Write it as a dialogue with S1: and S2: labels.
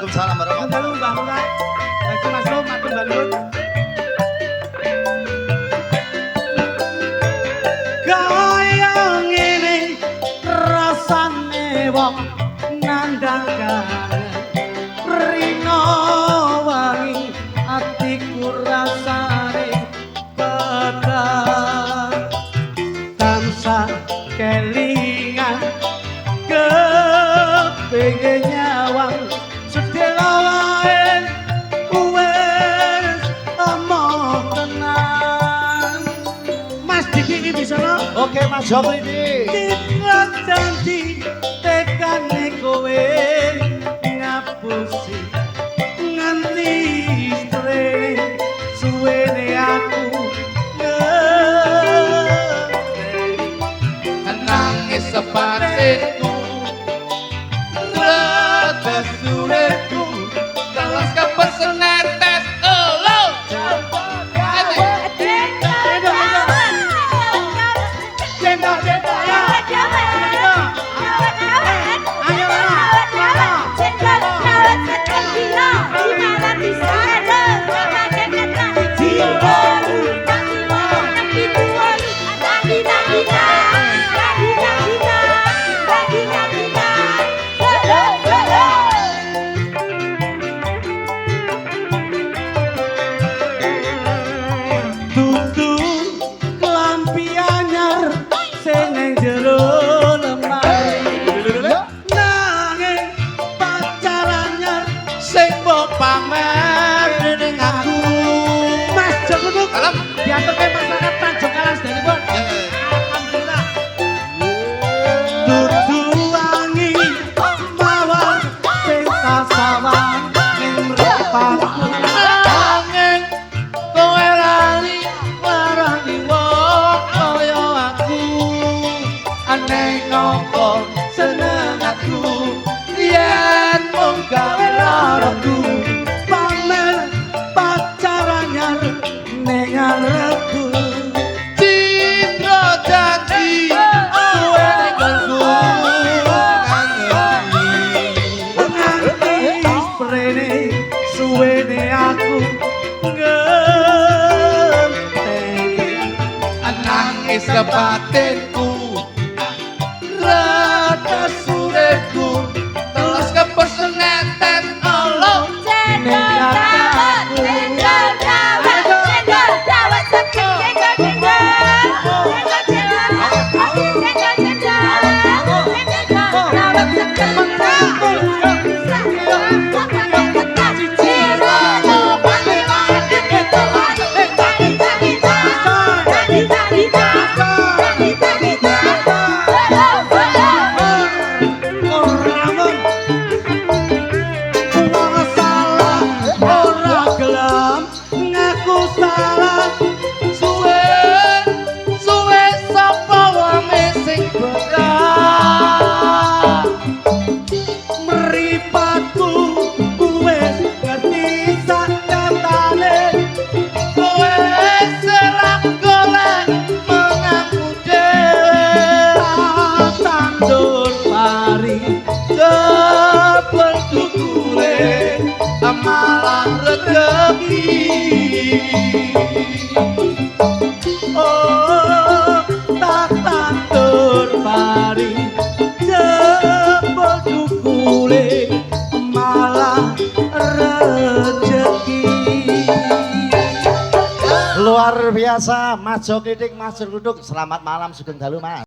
S1: Waalaikumsalam warahmatullahi
S2: Mbak Lurah. Lagi masuk matur balun. Kaya ngene rasane wong nandang kangen rino wangi atiku rasane petang tansah kelingan kepengin nyawang sedelo wae wis omong tenan Mas Diki iki bisa no?
S1: Oke Mas Jopri ini.
S2: Diklat janji tekane kowe ngapusi nganti strene suwene aku ngerti
S3: Nangis sepatiku Retes sureku Telas kepesen netes Elo
S2: Cendol cendol ya ayo dudu klampi anyar sing nang jero lemari nanging pacar anyar sing mbok pamer dening aku Mas Joko
S3: Salam.
S2: diaturke masyarakat Tanjung Kalas danipun alhamdulillah dudu wangi mawar pesta sawang ning mripatku nanging kowe lali marani wong kaya aku aneh nopo seneng aku yen mung gawe loroku pamer pacar anyar ning ngarepku
S3: Cindro janji Suwe nenggelku
S2: nganti sprene suwene aku ngerti
S3: Nangis sepatinku Retes sureku Telas kepesen netes Elo Suwe sapa wonge sing berat
S2: mripatku wis ngerti sakjane
S3: Kowe selak golek mengaku dhewe
S2: tandur pari
S3: Jebul tukule amalan rezeki
S2: oh tak tandur pari jebol dukule malah rezeki
S1: Luar biasa Mas Jokiting Mas Jurkuduk. Selamat malam Sugeng Dalu Mas.